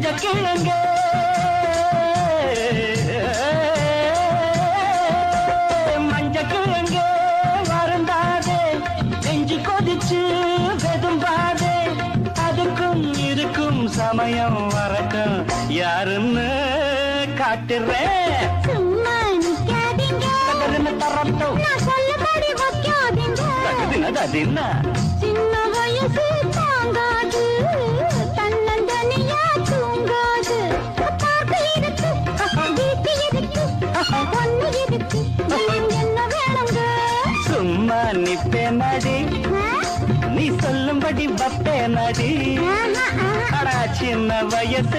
மஞ்ச கிழங்க மஞ்ச கிழங்க வருந்தாதே நெஞ்சு கொதிச்சு வெதும்பாதே அதுக்கும் இருக்கும் சமயம் வரக்கும் யாருன்னு காட்டுறேன் சும்மா நிக்காதீங்க தரட்டும் நான் சொல்லபடி வைக்காதீங்க அது என்ன சின்ன வயசு தாங்காது தன்னந்தனியா தூங்காது பாட்டு இருக்கு வீட்டு இருக்கு பொண்ணு இருக்கு என்ன வேணுங்க சும்மா நிப்பே நடி நீ சொல்லும்படி வப்பே நடி ஆஹா, ஆஹா. அடா சின்ன வயசு